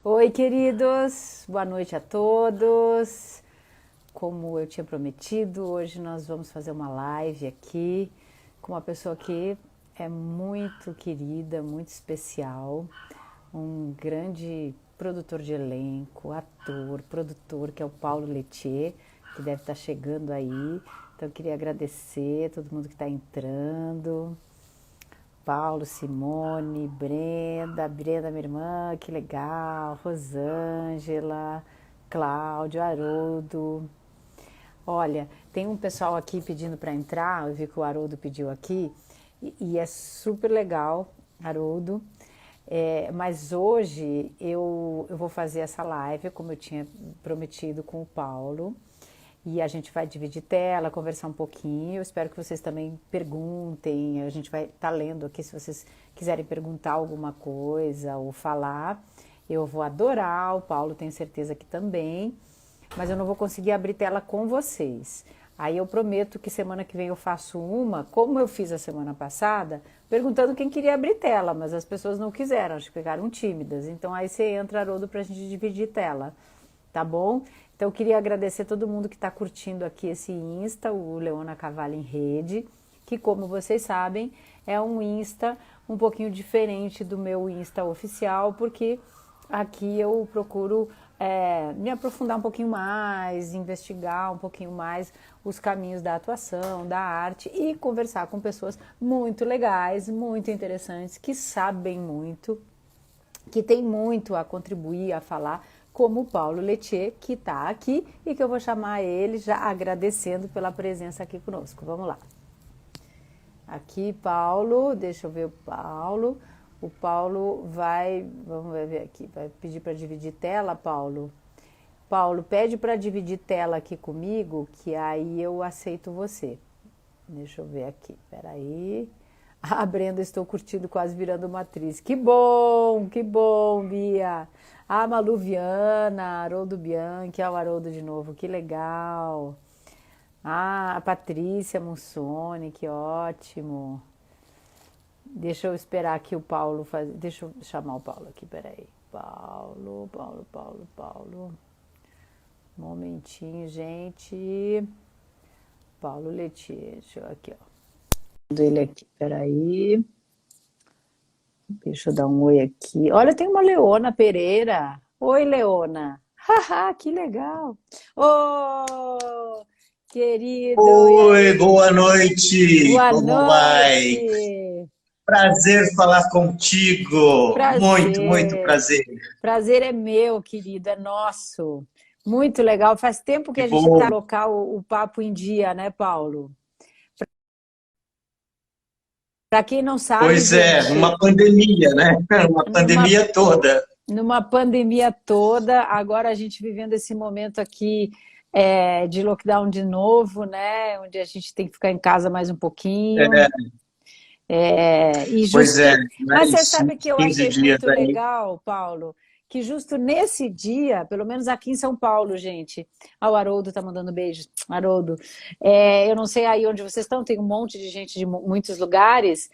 Oi, queridos, boa noite a todos. Como eu tinha prometido, hoje nós vamos fazer uma live aqui com uma pessoa que é muito querida, muito especial, um grande produtor de elenco, ator, produtor, que é o Paulo Lettier, que deve estar chegando aí. Então eu queria agradecer a todo mundo que está entrando. Paulo, Simone, Brenda, minha irmã, que legal, Rosângela, Cláudio, Haroldo. Olha, tem um pessoal aqui pedindo para entrar, eu vi que o Haroldo pediu aqui, e é super legal, Haroldo. Mas hoje eu vou fazer essa live, como eu tinha prometido com o Paulo. E a gente vai dividir tela, conversar um pouquinho. Eu espero que vocês também perguntem. A gente vai estar lendo aqui se vocês quiserem perguntar alguma coisa ou falar. Eu vou adorar, o Paulo tenho certeza que também, mas eu não vou conseguir abrir tela com vocês. Aí eu prometo que semana que vem eu faço uma, como eu fiz a semana passada, perguntando quem queria abrir tela, mas as pessoas não quiseram, acho que ficaram tímidas. Então aí você entra, Haroldo, para a gente dividir tela, tá bom? Então eu queria agradecer a todo mundo que está curtindo aqui esse Insta, o Leona Cavalli em Rede, que como vocês sabem, é um Insta um pouquinho diferente do meu Insta oficial, porque aqui eu procuro me aprofundar um pouquinho mais, investigar um pouquinho mais os caminhos da atuação, da arte e conversar com pessoas muito legais, muito interessantes, que sabem muito, que tem muito a contribuir, a falar, como o Paulo Lettier, que está aqui e que eu vou chamar ele já agradecendo pela presença aqui conosco. Vamos lá. Aqui, Paulo, deixa eu ver o Paulo. O Paulo vai, vamos ver aqui, vai pedir para dividir tela, Paulo. Paulo, pede para dividir tela aqui comigo, que aí eu aceito você. Deixa eu ver aqui, peraí. Ah, Brenda, estou curtindo, quase virando uma atriz. Que bom, Bia. Ah, Malu Viana, Haroldo Bianchi, ah, o Haroldo de novo, que legal. Ah, a Patrícia Mussoni, que ótimo. Deixa eu esperar aqui o Paulo fazer. Deixa eu chamar o Paulo aqui, peraí. Paulo. Um momentinho, gente. Paulo Lettier, deixa eu aqui, ó. Dele aqui, peraí. Deixa eu dar um oi aqui. Olha, tem uma Leona Pereira. Oi, Leona. Haha, que legal. Ô, querido, e Oi, aí? boa noite. Boa Como vai? noite. Prazer falar contigo. Muito, muito Prazer. prazer. Prazer é meu, querido, é nosso. Muito legal. Faz tempo que Que a gente está bom. colocar o papo em dia, né, Paulo? Para quem não sabe, Pois é, uma gente, pandemia, né? Uma numa pandemia toda. numa pandemia toda, agora a gente vivendo esse momento aqui de lockdown de novo, né? Onde a gente tem que ficar em casa mais um pouquinho. É, E pois justo. é, Mas você mais sabe que eu 15 achei dias muito aí. legal, Paulo, que justo nesse dia, pelo menos aqui em São Paulo, gente. Ah, o Haroldo tá mandando beijos. Haroldo, eu não sei aí onde vocês estão, tem um monte de gente de muitos lugares,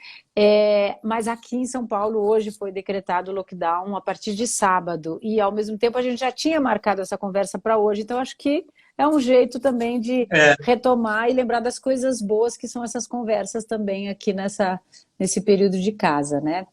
mas aqui em São Paulo hoje foi decretado lockdown a partir de sábado. E ao mesmo tempo a gente já tinha marcado essa conversa para hoje, então acho que é um jeito também de É, retomar e lembrar das coisas boas que são essas conversas também aqui nesse período de casa, né?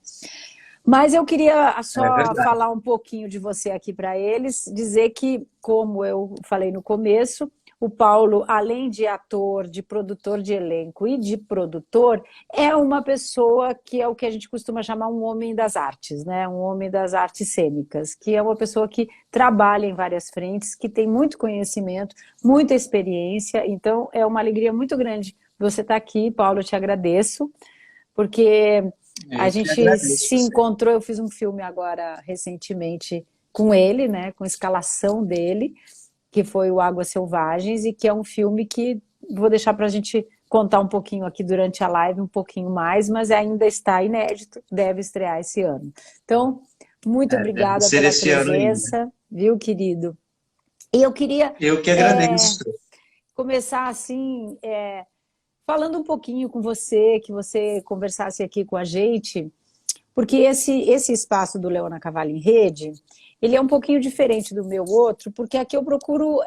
Mas eu queria é só verdade. falar um pouquinho de você aqui para eles, dizer que, como eu falei no começo, o Paulo, além de ator, de produtor de elenco e de produtor, é uma pessoa que é o que a gente costuma chamar um homem das artes, né? Um homem das artes cênicas, que é uma pessoa que trabalha em várias frentes, que tem muito conhecimento, muita experiência. Então, é uma alegria muito grande você estar aqui, Paulo, eu te agradeço, porque a Eu que gente agradeço se você. encontrou, eu fiz um filme agora recentemente com ele, né, com escalação dele, que foi o Águas Selvagens, e que é um filme que vou deixar para a gente contar um pouquinho aqui durante a live, um pouquinho mais, mas ainda está inédito, deve estrear esse ano. Então, muito É, deve obrigada ser pela esse ano ainda. presença, viu, querido? E eu queria Eu que é, agradeço. começar assim, falando um pouquinho com você, que você conversasse aqui com a gente, porque esse espaço do Leona Cavalli em Rede, ele é um pouquinho diferente do meu outro, porque aqui eu procuro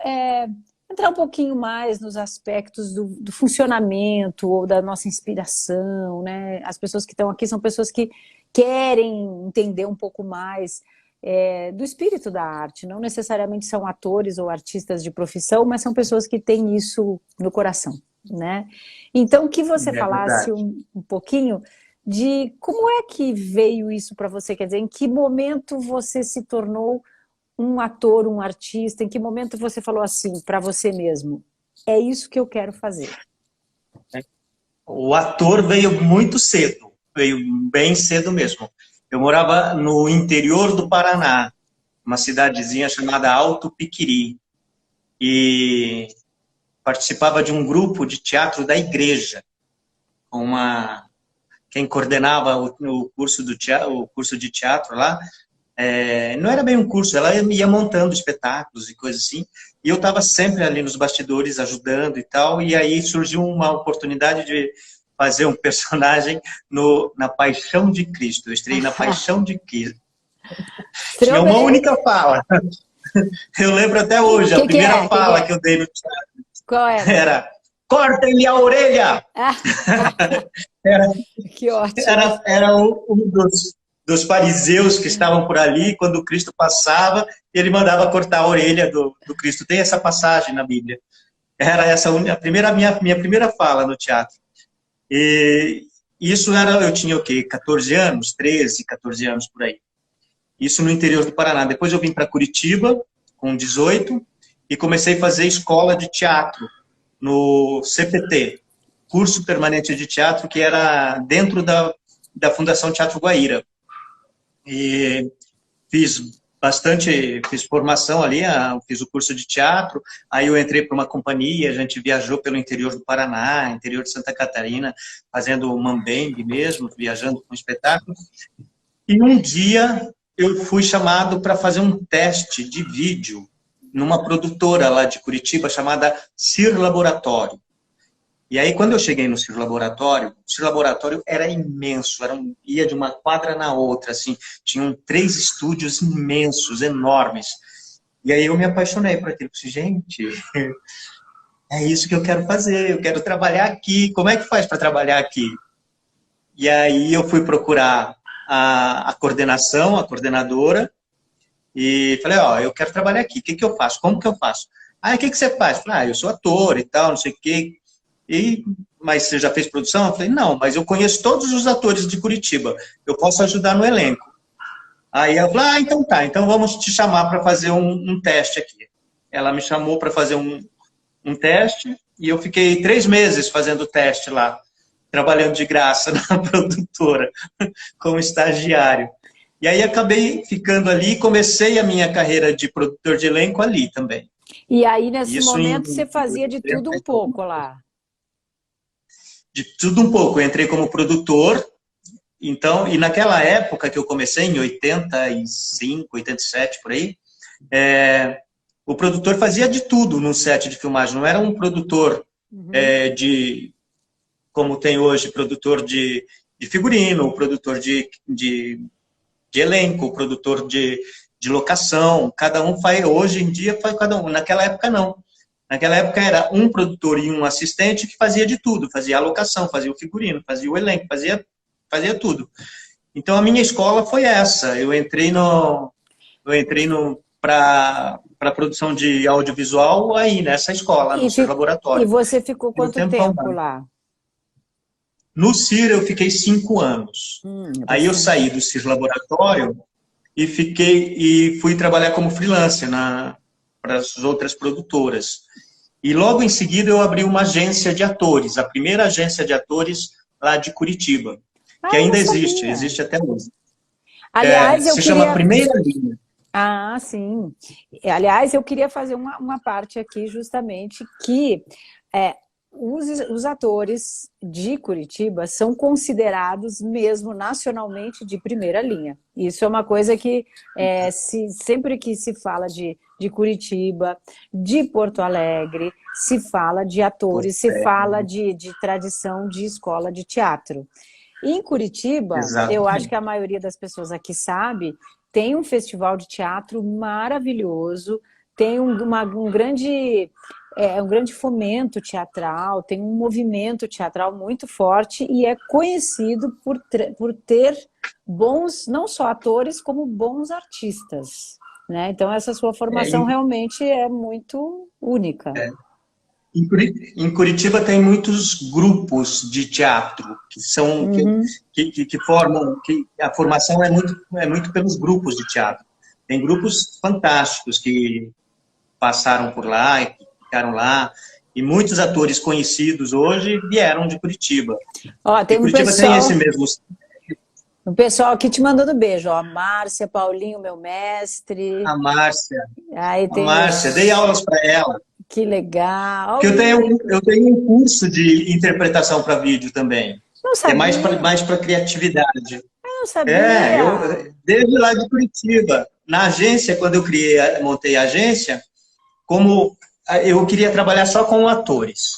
entrar um pouquinho mais nos aspectos do funcionamento ou da nossa inspiração, né? As pessoas que estão aqui são pessoas que querem entender um pouco mais do espírito da arte, não necessariamente são atores ou artistas de profissão, mas são pessoas que têm isso no coração, né? Então, que você falasse um pouquinho de como é que veio isso para você, quer dizer, em que momento você se tornou um ator, um artista, em que momento você falou assim para você mesmo, é isso que eu quero fazer? O ator veio muito cedo, veio bem cedo mesmo. Eu morava no interior do Paraná, uma cidadezinha chamada Alto Piquiri, e participava de um grupo de teatro da igreja. Quem coordenava o curso de teatro lá, não era bem um curso, ela ia montando espetáculos e coisas assim, e eu estava sempre ali nos bastidores ajudando e tal, e aí surgiu uma oportunidade de fazer um personagem na Paixão de Cristo. Eu estreiei na Paixão de Cristo. Tinha uma única fala. Eu lembro até hoje, a primeira fala que eu dei no teatro. Qual era? Era, cortem-lhe a orelha! Que ótimo. Era um dos fariseus que estavam por ali, quando Cristo passava, ele mandava cortar a orelha do Cristo. Tem essa passagem na Bíblia. Era essa minha primeira fala no teatro. E isso eu tinha o quê? 14 anos? 13, 14 anos por aí. Isso no interior do Paraná. Depois eu vim para Curitiba, com 18, e comecei a fazer escola de teatro no CPT, Curso Permanente de Teatro, que era dentro da Fundação Teatro Guaíra. E fiz formação ali, fiz o curso de teatro, aí eu entrei para uma companhia, a gente viajou pelo interior do Paraná, interior de Santa Catarina, fazendo mambembe mesmo, viajando com espetáculos. E um dia eu fui chamado para fazer um teste de vídeo numa produtora lá de Curitiba chamada Cir Laboratório. E aí, quando eu cheguei no Cir Laboratório, o Cir Laboratório era imenso, ia de uma quadra na outra, assim, tinham 3 estúdios imensos, enormes. E aí eu me apaixonei por aquilo. Gente, é isso que eu quero fazer, eu quero trabalhar aqui. Como é que faz para trabalhar aqui? E aí eu fui procurar a coordenação, a coordenadora, e falei, eu quero trabalhar aqui, o que eu faço? Como que eu faço? O que você faz? Falei, eu sou ator e tal, não sei o quê. Mas você já fez produção? Eu falei, não, mas eu conheço todos os atores de Curitiba, eu posso ajudar no elenco. Aí ela falou, então tá, então vamos te chamar para fazer um teste aqui. Ela me chamou para fazer um teste, e eu fiquei 3 meses fazendo o teste lá, trabalhando de graça na produtora, como estagiário. E aí acabei ficando ali e comecei a minha carreira de produtor de elenco ali também. E aí, nesse momento, você fazia de tudo um pouco lá? De tudo um pouco. Eu entrei como produtor, então, e naquela época que eu comecei, em 85, 87, por aí, o produtor fazia de tudo no set de filmagem. Não era um produtor como tem hoje, produtor de figurino, produtor de elenco, produtor de locação. Cada um faz, hoje em dia faz cada um. Naquela época, não. Naquela época era um produtor e um assistente que fazia de tudo. Fazia a locação, fazia o figurino, fazia o elenco, fazia tudo. Então, a minha escola foi essa. Eu entrei para produção de audiovisual aí, nessa escola, no Cir Laboratório. E você ficou quanto tempo lá? No Cir, eu fiquei 5 anos. Aí eu saí do Cir Laboratório e fui trabalhar como freelancer para as outras produtoras. E logo em seguida eu abri uma agência de atores, a primeira agência de atores lá de Curitiba, que ainda existe até hoje. Aliás, se chama Primeira Linha. Ah, sim. Aliás, eu queria fazer uma parte aqui justamente que os atores de Curitiba são considerados mesmo nacionalmente de primeira linha. Isso é uma coisa que sempre que se fala de Curitiba, de Porto Alegre, se fala de atores, se fala de tradição de escola de teatro. E em Curitiba, eu acho que a maioria das pessoas aqui sabe, tem um festival de teatro maravilhoso, tem um grande fomento teatral, tem um movimento teatral muito forte e é conhecido por ter bons, não só atores, como bons artistas, né? Então essa sua formação realmente é muito única. Em Curitiba tem muitos grupos de teatro que são que formam, que a formação é muito pelos grupos de teatro. Tem grupos fantásticos que passaram por lá e ficaram lá, e muitos atores conhecidos hoje vieram de Curitiba. Ó, tem Curitiba tem esse mesmo. O pessoal aqui te mandando beijo, ó. Márcia, Paulinho, meu mestre. A Márcia. Aí tem Dei aulas para ela. Que legal. Porque eu tenho um curso de interpretação para vídeo também. Não sabia. É mais para criatividade. Eu não sabia. Desde lá de Curitiba. Na agência, quando eu montei a agência, como eu queria trabalhar só com atores.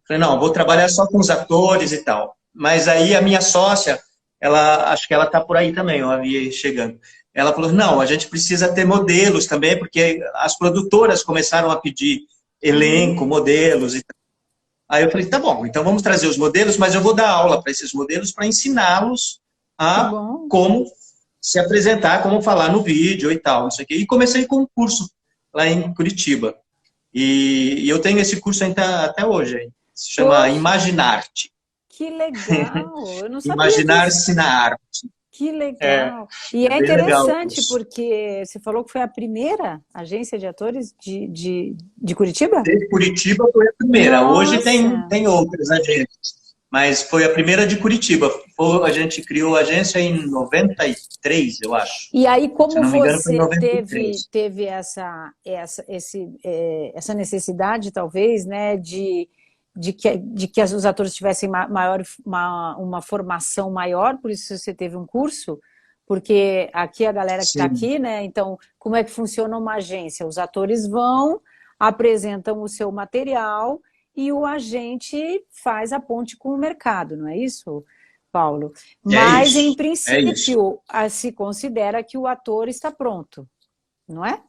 Falei, não, vou trabalhar só com os atores e tal. Mas aí a minha sócia, acho que ela está por aí também, eu a vi chegando. Ela falou, não, a gente precisa ter modelos também, porque as produtoras começaram a pedir elenco, modelos e tal. Aí eu falei, tá bom, então vamos trazer os modelos, mas eu vou dar aula para esses modelos para ensiná-los a como se apresentar, como falar no vídeo e tal, não sei o quê. E comecei com um curso lá em Curitiba. E eu tenho esse curso ainda até hoje. Se chama Imaginarte. Que legal! Eu não sabia. Imaginar-se na arte. Que legal! E é interessante porque você falou que foi a primeira agência de atores de Curitiba? De Curitiba foi a primeira. Nossa. Hoje tem outras agências. Mas foi a primeira de Curitiba. A gente criou a agência em 93, eu acho. E aí, como você teve essa necessidade, talvez, né, de que os atores tivessem uma formação maior, por isso você teve um curso? Porque aqui a galera que está aqui, né? Então, como é que funciona uma agência? Os atores vão, apresentam o seu material e o agente faz a ponte com o mercado, não é isso, Paulo? Mas, em princípio, se considera que o ator está pronto, não é?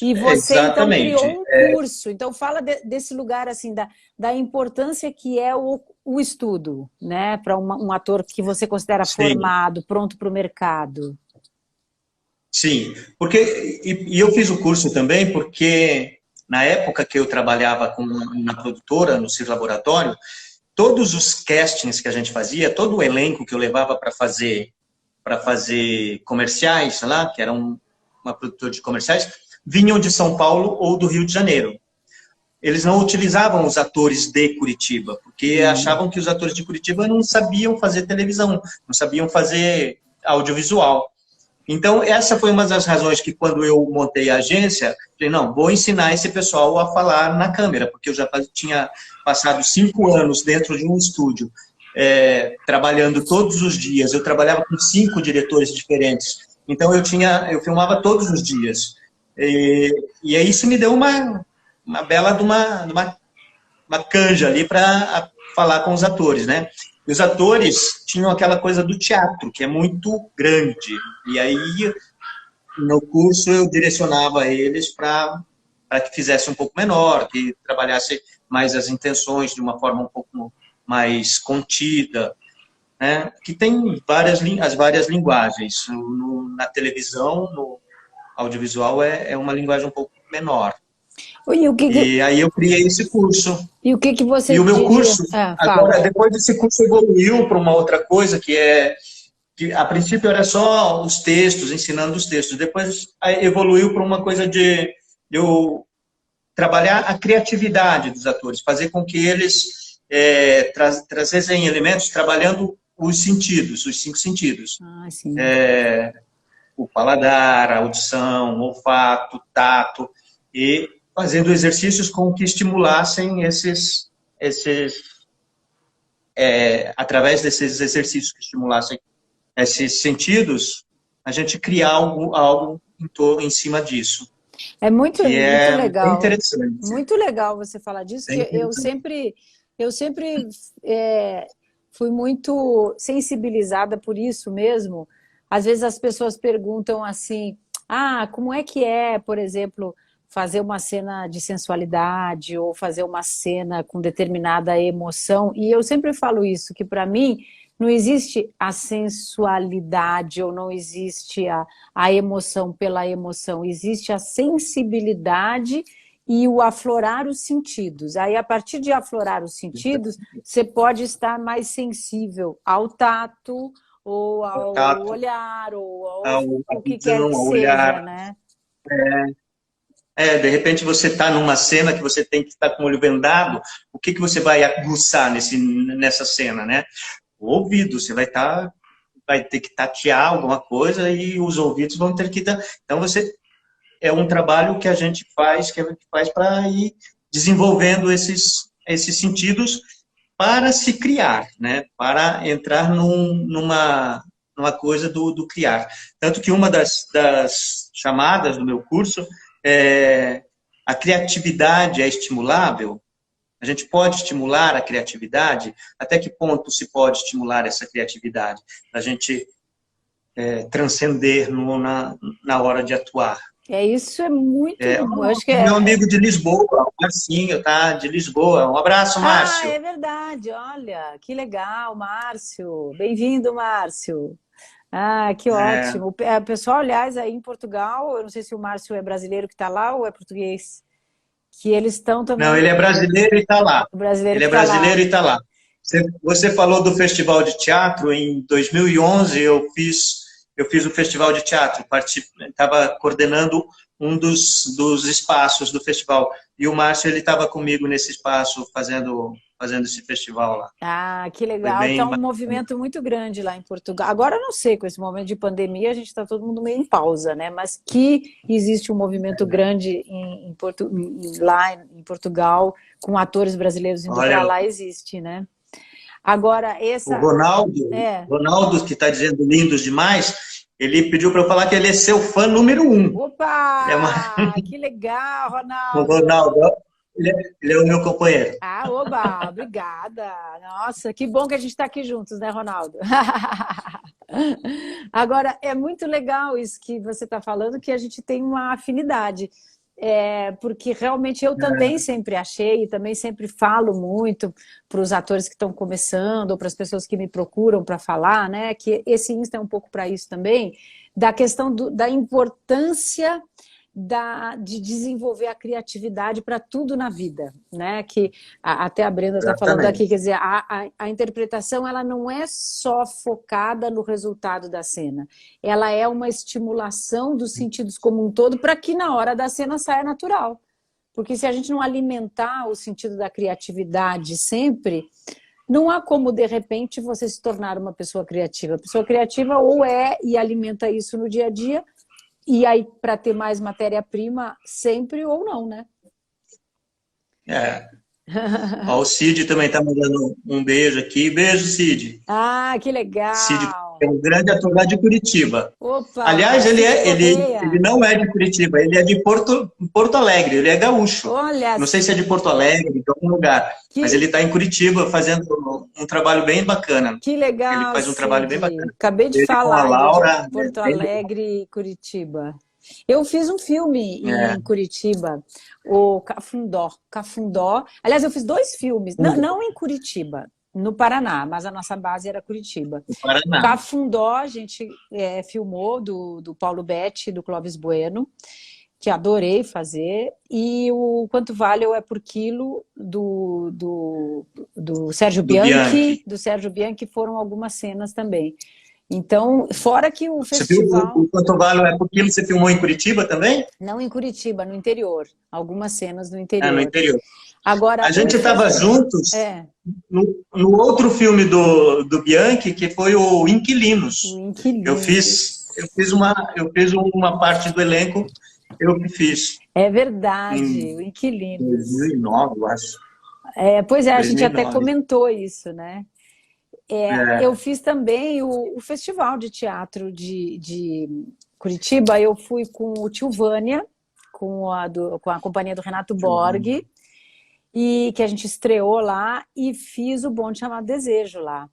E você, então, criou um curso. Então, fala desse lugar, assim, da importância que é o estudo, né? Para um ator que você considera formado, pronto para o mercado. Sim, porque e eu fiz o curso também porque na época que eu trabalhava na produtora, no Cir Laboratório, todos os castings que a gente fazia, todo o elenco que eu levava para fazer comerciais, sei lá, que era uma produtora de comerciais, vinham de São Paulo ou do Rio de Janeiro. Eles não utilizavam os atores de Curitiba, porque achavam que os atores de Curitiba não sabiam fazer televisão, não sabiam fazer audiovisual. Então, essa foi uma das razões que, quando eu montei a agência, falei, não, vou ensinar esse pessoal a falar na câmera, porque eu já tinha passado 5 anos dentro de um estúdio, trabalhando todos os dias. Eu trabalhava com 5 diretores diferentes. Então, eu filmava todos os dias. E aí isso me deu uma bela de uma canja ali para falar com os atores, né? E os atores tinham aquela coisa do teatro, que é muito grande. E aí, no curso, eu direcionava eles para que fizesse um pouco menor, que trabalhasse mais as intenções de uma forma um pouco mais contida, né? Que tem as várias linguagens. Na televisão, no audiovisual, é uma linguagem um pouco menor. E aí eu criei esse curso. E o que você... E o meu curso, agora, depois desse curso, evoluiu para uma outra coisa, que a princípio era só os textos, ensinando os textos. Depois evoluiu para uma coisa de eu trabalhar a criatividade dos atores, fazer com que eles trazessem elementos trabalhando os sentidos, os 5 sentidos. Sim. O paladar, a audição, o olfato, o tato, e fazendo exercícios com que estimulassem através desses exercícios que estimulassem esses sentidos, a gente criar algo em cima disso. É muito legal. Bem interessante. Muito legal você falar disso, porque eu sempre fui muito sensibilizada por isso mesmo, Às vezes as pessoas perguntam assim, como é que é, por exemplo, fazer uma cena de sensualidade ou fazer uma cena com determinada emoção? E eu sempre falo isso, que para mim não existe a sensualidade ou não existe a emoção pela emoção, existe a sensibilidade e o aflorar os sentidos. Aí, a partir de aflorar os sentidos, você pode estar mais sensível ao tato, ou O ao tato, olhar, ou a o que quer visão, que o seja, olhar. né? De repente você está numa cena que você tem que estar com o olho vendado, o que você vai aguçar nessa cena, né? O ouvido, você vai ter que tatear alguma coisa e os ouvidos vão ter que dar. Então é um trabalho que a gente faz, para ir desenvolvendo esses sentidos para se criar, né? Para entrar numa coisa do criar. Tanto que uma das chamadas do meu curso é a criatividade é estimulável. A gente pode estimular a criatividade? Até que ponto se pode estimular essa criatividade? A gente transcender na hora de atuar. Isso é muito, eu acho que Meu amigo de Lisboa, o Marcinho, tá? De Lisboa. Um abraço, Márcio. é verdade, olha, que legal, Márcio. Bem-vindo, Márcio. Que É, ótimo. O pessoal, aliás, aí em Portugal, eu não sei se o Márcio é brasileiro que está lá ou é português, que eles estão não, também, ele é brasileiro e está lá. o brasileiro Ele que é está brasileiro lá. e está lá. Você falou do festival de teatro. Em 2011, eu fiz o festival de teatro. Estava coordenando um dos espaços do festival. E o Márcio, ele estava comigo nesse espaço, fazendo esse festival lá. Que Foi legal. Está bem um bacana. movimento muito grande lá em Portugal. Agora, eu não sei, com esse momento de pandemia, a gente está todo mundo meio em pausa, né? Mas que existe um movimento grande lá em Portugal, com atores brasileiros indo Olha, para lá, existe, né? Agora, o Ronaldo, que está dizendo lindos demais, ele pediu para eu falar que ele é seu fã número um. Ele é Opa! Que legal, o Ronaldo! Ronaldo, ele é o meu companheiro. Oba! Obrigada! Nossa, que bom que a gente está aqui juntos, né, Ronaldo? Agora, é muito legal isso que você está falando, que a gente tem uma afinidade. Porque realmente eu também sempre achei, e também sempre falo muito para os atores que estão começando, ou para as pessoas que me procuram para falar, né, que esse Insta é um pouco para isso também, da questão da importância de desenvolver a criatividade para tudo na vida, né? Que até a Brenda está falando aqui, Exatamente. quer dizer, a interpretação ela não é só focada no resultado da cena, ela é uma estimulação dos sentidos como um todo para que na hora da cena saia natural. Porque se a gente não alimentar o sentido da criatividade sempre, não há como, de repente, você se tornar uma pessoa criativa. A pessoa criativa ou é e alimenta isso no dia a dia, e aí para ter mais matéria-prima sempre ou não, né? É. Ó, o Cid também está mandando um beijo aqui. Beijo, Cid. Que Cid é legal! um grande ator lá de Curitiba. Opa, Aliás, ele, Cid é, ele Correia! não é de Curitiba, ele é de Porto Alegre, ele é gaúcho. Olha, Não sei se é de Porto Alegre, de algum lugar, mas ele que, está em Curitiba fazendo um trabalho bem bacana. que Ele legal, faz um trabalho bem Cid! bacana. Acabei de Ele com a falar aí de Laura, Porto bem legal. Alegre e Curitiba. Eu fiz um filme É, em Curitiba, o Cafundó. Cafundó. Aliás, eu fiz dois filmes, não em Curitiba, no Paraná, mas a nossa base era Curitiba. no O Paraná. Cafundó a gente filmou do Paulo Betti e do Clóvis Bueno, que adorei fazer, e o Quanto Vale é por Quilo do Sérgio Do Bianchi. Bianchi foram algumas cenas também. Então, fora que o Você viu festival, o Quanto Vale é por Quilo, você filmou em Curitiba também? não em Curitiba, no interior, algumas cenas no É, no interior. interior. Agora, A o gente estava festival... juntos no outro filme do Bianchi, que foi o O Inquilinos. Eu fiz, Inquilinos. eu fiz uma parte do elenco, eu que fiz, É verdade, em o Inquilinos. 2009, eu acho. Pois é, a gente até 2009. comentou isso, né? Eu É, fiz também o Festival de Teatro de Curitiba, eu fui com o Tio Vânia, com a companhia do Renato Borg, e que a gente estreou lá, e fiz o Bonde Chamado Desejo lá.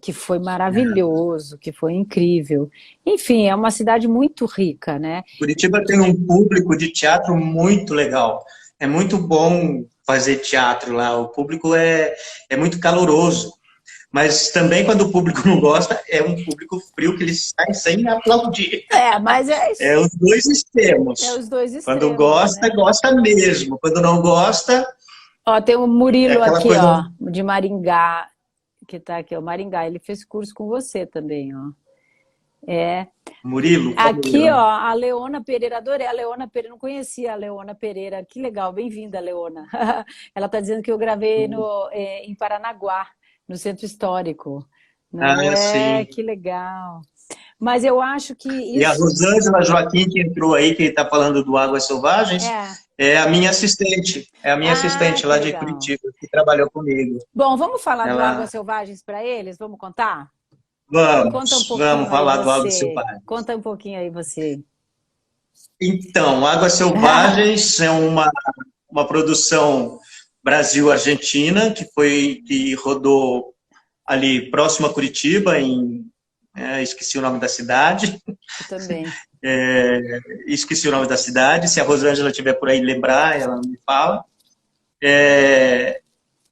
que foi maravilhoso, que foi incrível. Enfim, é uma cidade muito rica, né? Curitiba tem um público de teatro muito legal. É muito bom fazer teatro lá. O público é muito caloroso. Mas também, quando o público não gosta, é um público frio que eles saem sem aplaudir. Mas É os dois é extremos. os dois Quando extremos, gosta, né? gosta mesmo. Quando não gosta, Ó, tem o é Murilo aquela aqui, coisa. ó, de Maringá, que tá aqui, o Maringá. Ele fez curso com você também, ó. É. Murilo, qual Aqui, ó, Murilo? a Leona Pereira, adorei a Leona Pereira, não conhecia a Leona Pereira, que legal, bem-vinda, Leona. Ela está dizendo que eu gravei em Paranaguá, no Centro Histórico, Ah, né? sim. Que legal. Mas eu acho que E a isso Rosângela Joaquim, que entrou aí, que está falando do Águas Selvagens, é. é a minha assistente. É a minha Ah, assistente que lá de legal. Curitiba, que trabalhou comigo. Bom, vamos falar do Águas Ela, Selvagens para eles? Vamos contar? Conta um vamos pouquinho aí falar do Águas você. Selvagens. Conta um pouquinho aí você. Então, Águas Selvagens é uma produção Brasil-Argentina, que rodou ali próximo a Curitiba, esqueci o nome da cidade. Eu também. Esqueci o nome da cidade. Se a Rosângela estiver por aí lembrar, ela me fala.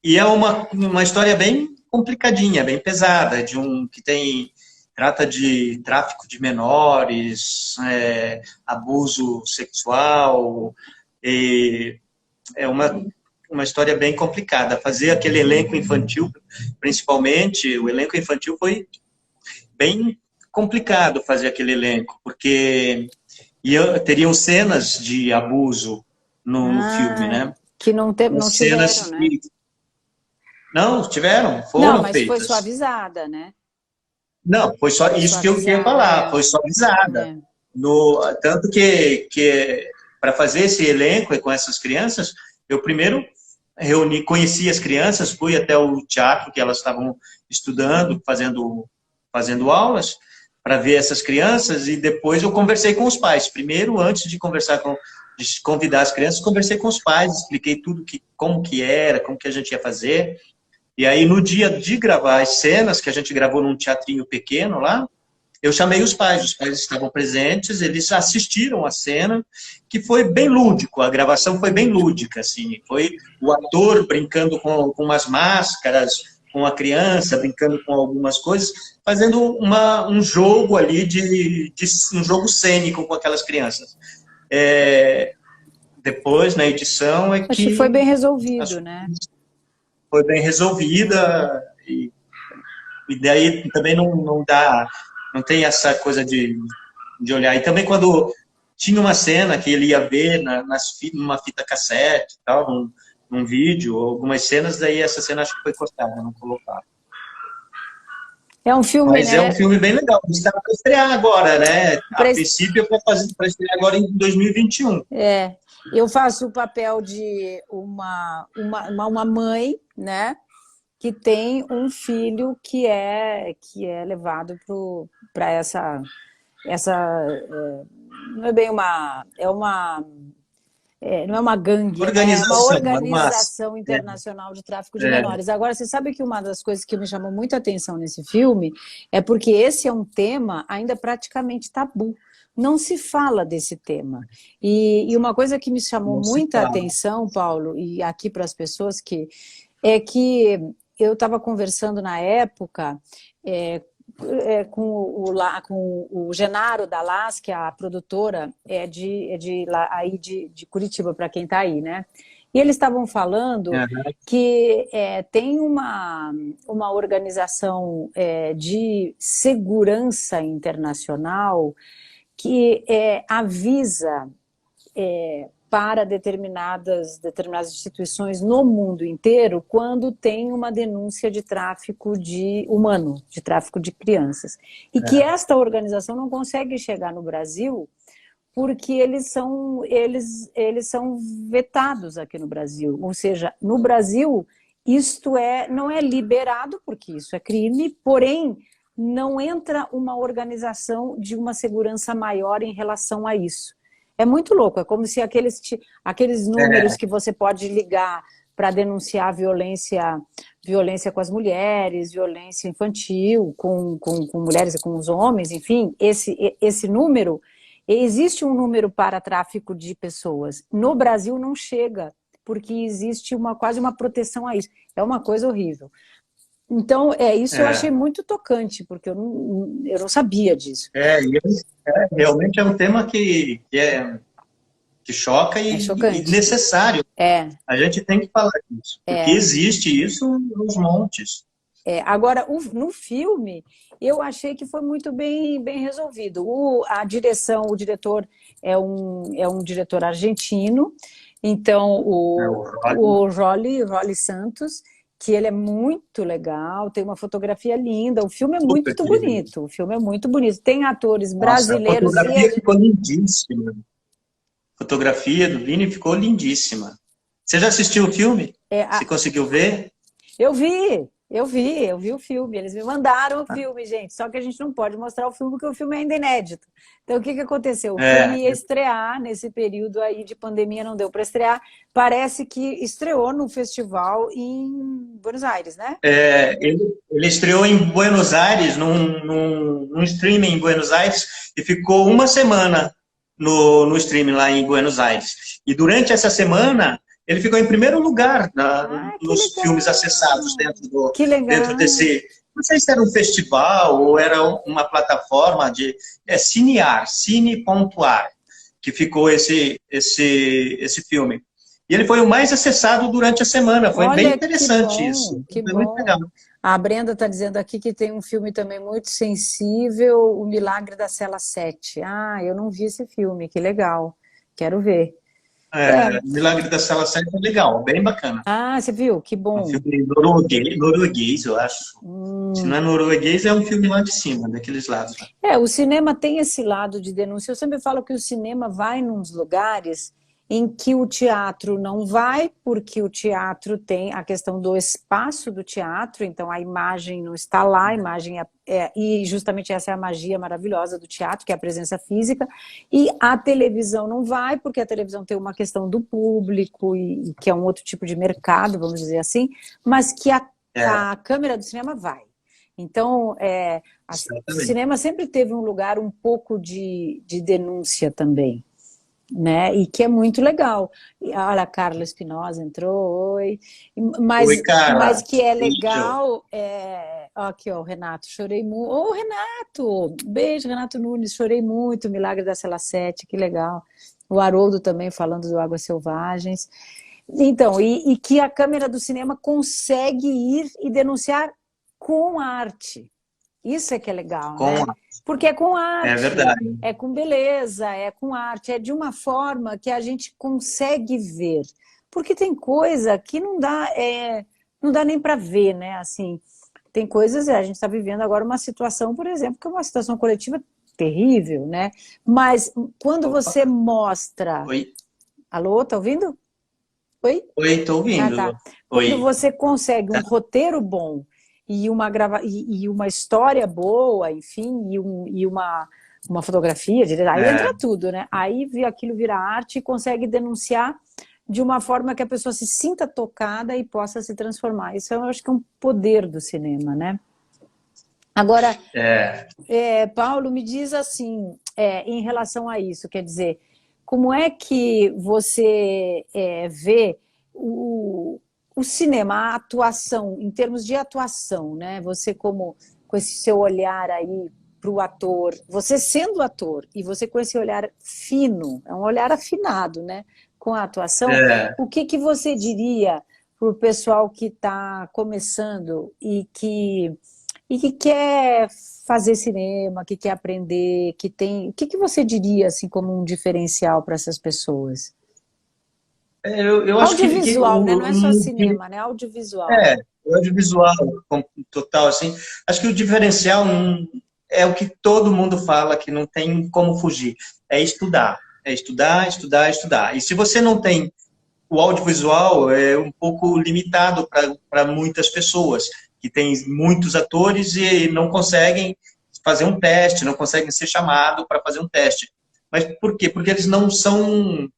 E é uma história bem complicadinha, bem pesada, de que trata de tráfico de menores, abuso sexual, e é uma história bem complicada. Fazer aquele elenco infantil, principalmente, o elenco infantil foi bem complicado fazer aquele elenco, porque teriam cenas de abuso no filme, Ah, né? que não tiveram, Cenas né? que não tiveram, Não, foram mas foi feitas. suavizada, né? Não, foi só Foi isso que eu queria suavizada, falar, foi só avisada. né? Tanto que para fazer esse elenco com essas crianças, eu primeiro conheci as crianças, fui até o teatro que elas estavam estudando, fazendo aulas, para ver essas crianças, e depois eu conversei com os pais. Primeiro, antes de de convidar as crianças, conversei com os pais, expliquei tudo como que era, como que a gente ia fazer. E aí, no dia de gravar as cenas, que a gente gravou num teatrinho pequeno lá, eu chamei os pais estavam presentes, eles assistiram a cena, que foi bem lúdico, a gravação foi bem lúdica, assim, foi o ator brincando com umas máscaras, com a criança brincando com algumas coisas, fazendo um jogo ali, um jogo cênico com aquelas crianças. Depois, na edição, é Acho que foi que bem resolvido, né? foi bem resolvida, e daí também não tem essa coisa de olhar. E também quando tinha uma cena que ele ia ver numa fita cassete e tal, num vídeo, algumas cenas, daí essa cena acho que foi cortada, não colocaram. É um filme, Mas é um né? filme bem legal. Está para estrear agora, né? A Pra- princípio é para estrear agora em 2021. eu faço o papel de uma mãe, né? Que tem um filho que é levado para não é bem não é uma gangue, né? É uma Organização, organização internacional de tráfico de é, menores. Agora, você sabe que uma das coisas que me chamou muita atenção nesse filme é porque esse é um tema ainda praticamente tabu. Não se fala desse tema. E uma coisa que me chamou não se muita fala. atenção, Paulo, e aqui para as pessoas, é que eu estava conversando na época com o Genaro Dallas, que é a produtora de Curitiba, para quem está aí, né? E eles estavam falando que tem uma organização de segurança internacional que avisa para determinadas instituições no mundo inteiro quando tem uma denúncia de tráfico humano, de tráfico de crianças. E que esta organização não consegue chegar no Brasil porque eles são vetados aqui no Brasil. Ou seja, no Brasil, isto não é liberado, porque isso é crime, porém, não entra uma organização de uma segurança maior em relação a isso. É muito louco, é como se aqueles números que você pode ligar para denunciar violência com as mulheres, violência infantil, com mulheres e com os homens, enfim, esse número, existe um número para tráfico de pessoas. No Brasil não chega, porque existe quase uma proteção a isso. É uma coisa horrível. Então, isso eu achei muito tocante, porque eu não sabia disso. Realmente é um tema que choca e necessário. A gente tem que falar disso, porque existe isso nos montes. Agora, no filme, eu achei que foi muito bem resolvido. A direção, o diretor é um diretor argentino, então o Rolly Santos, que ele é muito legal, tem uma fotografia linda, o filme é muito bonito, Tem atores brasileiros. A fotografia ficou lindíssima. A fotografia do Vini ficou lindíssima. Você já assistiu o filme? Você conseguiu ver? Eu vi o filme, eles me mandaram o filme, gente, só que a gente não pode mostrar o filme porque o filme é ainda inédito. Então, o que aconteceu? O filme ia estrear nesse período aí de pandemia, não deu para estrear, parece que estreou no festival em Buenos Aires, né? Ele estreou em Buenos Aires, num streaming em Buenos Aires, e ficou uma semana no streaming lá em Buenos Aires. E durante essa semana, ele ficou em primeiro lugar nos filmes acessados dentro desse... Não sei se era um festival ou era uma plataforma de... Cine.ar, que ficou esse filme. E ele foi o mais acessado durante a semana. Foi bem interessante isso. Foi muito legal. A Brenda está dizendo aqui que tem um filme também muito sensível, O Milagre da Cela 7. Eu não vi esse filme, que legal. Quero ver. O Milagre da Cela 7 é legal, bem bacana. Você viu? Que bom. Um filme norueguês, eu acho. Se não é norueguês, é um filme lá de cima, daqueles lados. O cinema tem esse lado de denúncia. Eu sempre falo que o cinema vai nos lugares em que o teatro não vai, porque o teatro tem a questão do espaço do teatro, então a imagem não está lá, a imagem e justamente essa é a magia maravilhosa do teatro, que é a presença física, e a televisão não vai, porque a televisão tem uma questão do público, e que é um outro tipo de mercado, vamos dizer assim, mas que a câmera do cinema vai. Então, o cinema sempre teve um lugar um pouco de denúncia também, né? E que é muito legal. Olha, a Carla Espinosa entrou, oi. Oi, Carla. Mas que é legal, aqui, ó, o Renato, chorei muito. Ô, Renato! Beijo, Renato Nunes, chorei muito, Milagre da Cela 7, que legal. O Haroldo também falando do Águas Selvagens. Então, e que a câmera do cinema consegue ir e denunciar com arte. Isso é que é legal, né? Porque é com arte, é verdade. É com beleza, é com arte, é de uma forma que a gente consegue ver. Porque tem coisa que não dá nem para ver, né? Assim, tem coisas, a gente está vivendo agora uma situação, por exemplo, que é uma situação coletiva terrível, né? Mas quando você mostra... Oi? Alô, tá ouvindo? Oi? Oi, tô ouvindo. Tá. Quando você consegue um roteiro bom e uma história boa, enfim, e uma fotografia, aí entra tudo, né? Aí aquilo vira arte e consegue denunciar de uma forma que a pessoa se sinta tocada e possa se transformar. Isso eu acho que é um poder do cinema, né? Agora, Paulo, me diz assim, em relação a isso, quer dizer, como é que você vê o cinema, a atuação, em termos de atuação, né? Você com esse seu olhar aí para o ator, você sendo ator e você com esse olhar fino, é um olhar afinado, né? Com a atuação, o que você diria para o pessoal que está começando e que quer fazer cinema, que quer aprender, o que você diria assim como um diferencial para essas pessoas? Eu acho audiovisual, né? Não é só cinema, né? Audiovisual. Audiovisual, total, assim. Acho que o diferencial é o que todo mundo fala, que não tem como fugir. É estudar. É estudar, estudar, estudar. E se você não tem o audiovisual, é um pouco limitado para muitas pessoas, que tem muitos atores e não conseguem fazer um teste, não conseguem ser chamados para fazer um teste. Mas por quê? Porque eles não são...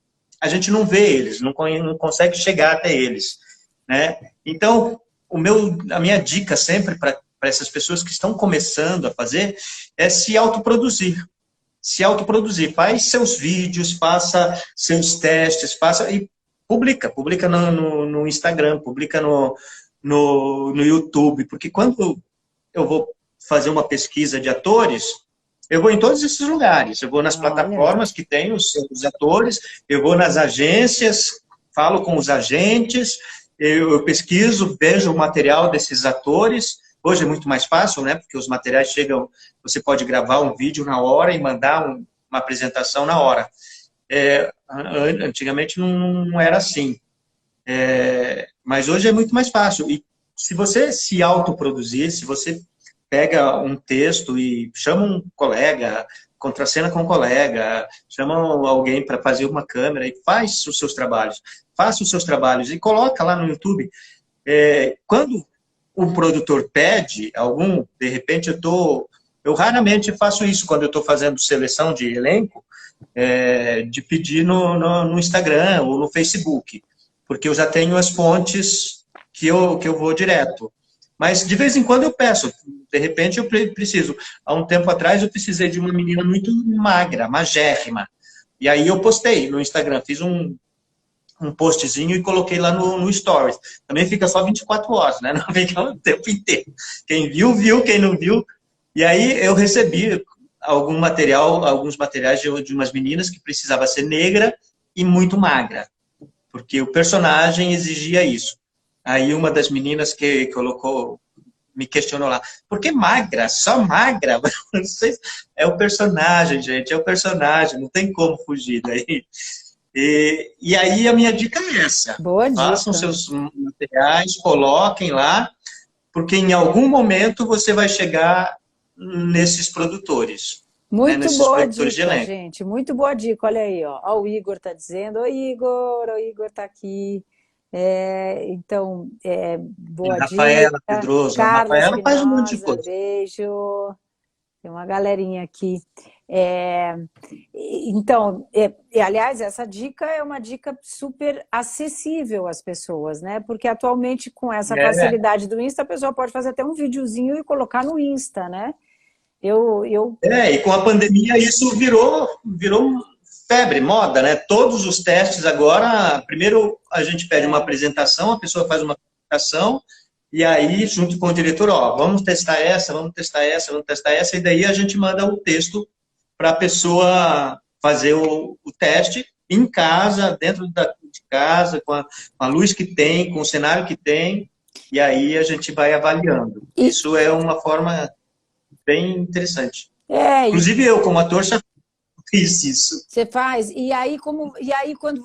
A gente não vê eles, não consegue chegar até eles. né? Então, a minha dica sempre para essas pessoas que estão começando a fazer é se autoproduzir. Se autoproduzir. Faz seus vídeos, faça seus testes, faça e publica. Publica no Instagram, publica no YouTube. Porque quando eu vou fazer uma pesquisa de atores, eu vou em todos esses lugares. Eu vou nas plataformas que tem os seus atores, eu vou nas agências, falo com os agentes, eu pesquiso, vejo o material desses atores. Hoje é muito mais fácil, né? Porque os materiais chegam, você pode gravar um vídeo na hora e mandar uma apresentação na hora. Antigamente não era assim. Mas hoje é muito mais fácil. E se você se autoproduzir, se você pega um texto e chama um colega, contracena com um colega, chama alguém para fazer uma câmera e faz os seus trabalhos. Faça os seus trabalhos e coloca lá no YouTube. Quando o produtor pede de repente eu raramente faço isso quando eu estou fazendo seleção de elenco, de pedir no Instagram ou no Facebook, porque eu já tenho as fontes que eu vou direto. Mas de vez em quando eu peço, de repente eu preciso. Há um tempo atrás eu precisei de uma menina muito magra, magérrima, e aí eu postei no Instagram, fiz um postzinho e coloquei lá no Stories. Também fica só 24 horas, né? Não fica o tempo inteiro. Quem viu, viu. Quem não viu. E aí eu recebi alguns materiais de umas meninas que precisava ser negra e muito magra. Porque o personagem exigia isso. Aí uma das meninas que colocou, me questionou lá, por que magra? Só magra? Não sei, é o personagem, gente, é o personagem, não tem como fugir daí. E aí a minha dica é essa. Boa dica. Façam seus materiais, coloquem lá, porque em algum momento você vai chegar nesses produtores. Muito nesses boa produtores de dica, elenco. gente. Muito boa dica. Olha aí, ó. Ó, o Igor tá dizendo. Oi, Igor. O Igor tá aqui. Então, boa Rafaela dica. Pedroso. A Carla Rafaela faz um monte de Espinosa, coisa. beijo. Tem uma galerinha aqui. Então, aliás, essa dica é uma dica super acessível às pessoas, né? Porque atualmente, com essa facilidade do Insta, a pessoa pode fazer até um videozinho e colocar no Insta, né? E com a pandemia isso virou febre, moda, né? Todos os testes agora, primeiro a gente pede uma apresentação, a pessoa faz uma apresentação, e aí, junto com o diretor, vamos testar essa, vamos testar essa, vamos testar essa, e daí a gente manda o texto para a pessoa fazer o teste em casa, dentro de casa, com a luz que tem, com o cenário que tem, e aí a gente vai avaliando. Isso é uma forma bem interessante. Inclusive eu, como ator, já fiz isso. Você faz? E aí quando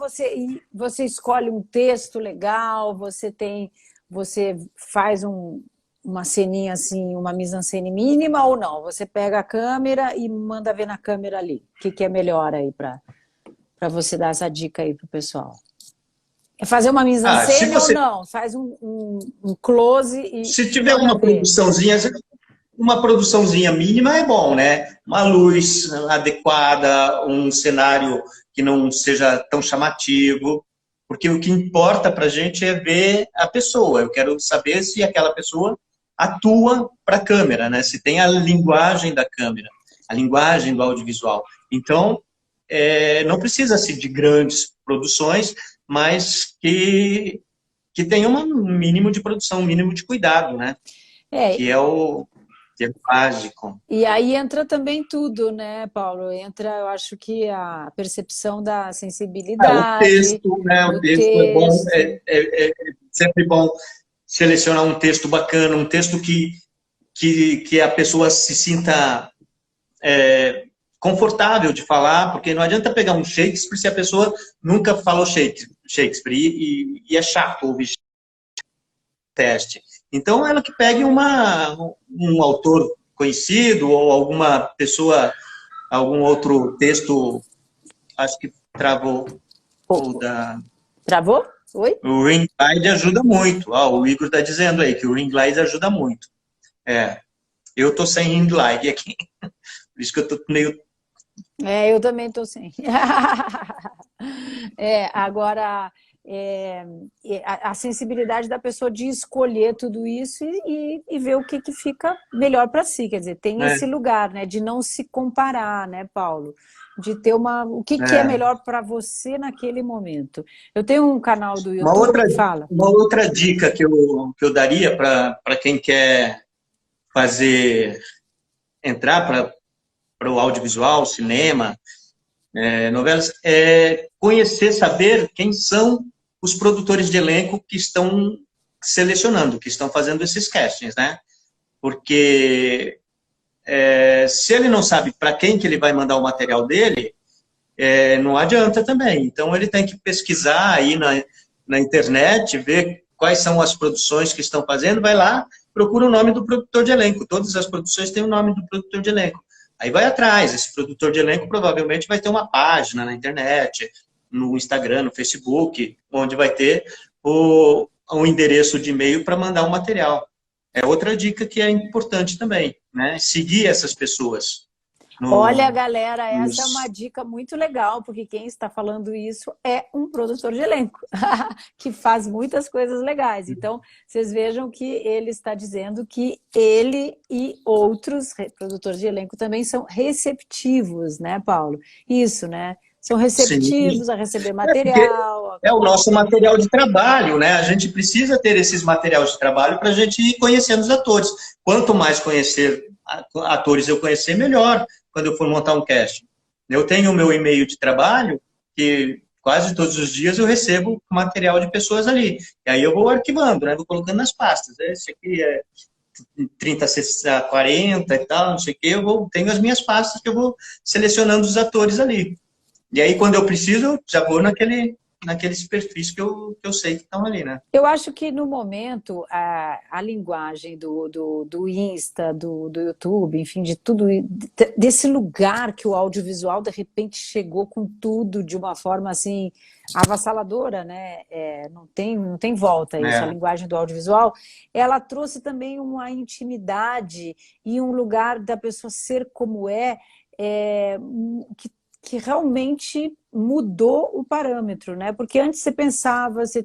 você escolhe um texto legal, você faz uma ceninha assim, uma mise-en-scène mínima ou não? Você pega a câmera e manda ver na câmera ali. O que é melhor aí para você dar essa dica aí pro pessoal? É fazer uma mise-en-scène ou não? Faz um close e... Se tiver uma produçãozinha mínima é bom, né? Uma luz adequada, um cenário que não seja tão chamativo, porque o que importa para a gente é ver a pessoa. Eu quero saber se aquela pessoa atua para a câmera, né? Se tem a linguagem da câmera, a linguagem do audiovisual. Então, não precisa-se de grandes produções, mas que tenha um mínimo de produção, um mínimo de cuidado, né? Que é o mágico. E aí entra também tudo, né, Paulo? Entra, eu acho que a percepção da sensibilidade. O texto, né? O texto é bom, é sempre bom selecionar um texto bacana, um texto que a pessoa se sinta confortável de falar, porque não adianta pegar um Shakespeare se a pessoa nunca falou Shakespeare, e é chato ouvir teste. Então, ela que pegue um autor conhecido ou alguma pessoa, algum outro texto, acho que travou. Travou? Oi? O Ring Glide ajuda muito. O Igor está dizendo aí que o Ring Glide ajuda muito. Eu estou sem Ring Glide aqui. Por isso que eu estou meio... eu também estou sem. Agora... a sensibilidade da pessoa de escolher tudo isso e ver o que fica melhor para si. Quer dizer, tem esse lugar, né, de não se comparar, né, Paulo? De ter o que é melhor para você naquele momento. Eu tenho um canal do YouTube que fala. Uma outra dica que eu daria para quem quer entrar para o audiovisual, cinema, novelas, é conhecer, saber quem são os produtores de elenco que estão selecionando, que estão fazendo esses castings, né? Porque se ele não sabe para quem que ele vai mandar o material dele, não adianta também. Então, ele tem que pesquisar aí na internet, ver quais são as produções que estão fazendo, vai lá, procura o nome do produtor de elenco. Todas as produções têm o nome do produtor de elenco. Aí vai atrás. Esse produtor de elenco provavelmente vai ter uma página na internet, no Instagram, no Facebook, onde vai ter um endereço de e-mail para mandar o material. É outra dica que é importante também, né? Seguir essas pessoas. Olha, galera, essa é uma dica muito legal, porque quem está falando isso é um produtor de elenco, que faz muitas coisas legais. Então, vocês vejam que ele está dizendo que ele e outros produtores de elenco também são receptivos, né, Paulo? Isso, né? São receptivos a receber material. É o nosso material de trabalho, né? A gente precisa ter esses materiais de trabalho para a gente ir conhecendo os atores. Quanto mais atores eu conhecer, melhor, quando eu for montar um casting. Eu tenho o meu e-mail de trabalho, que quase todos os dias eu recebo material de pessoas ali. E aí eu vou arquivando, né? Vou colocando nas pastas. Esse aqui é 30 a 40 e tal, não sei o quê. Tenho as minhas pastas que eu vou selecionando os atores ali. E aí, quando eu preciso, eu já vou naqueles perfis que eu sei que estão ali, né? Eu acho que, no momento, a linguagem do Insta, do YouTube, enfim, de tudo, desse lugar que o audiovisual, de repente, chegou com tudo de uma forma, assim, avassaladora, né? Não tem volta isso. A linguagem do audiovisual, ela trouxe também uma intimidade e um lugar da pessoa ser como que realmente mudou o parâmetro, né? Porque antes você pensava, se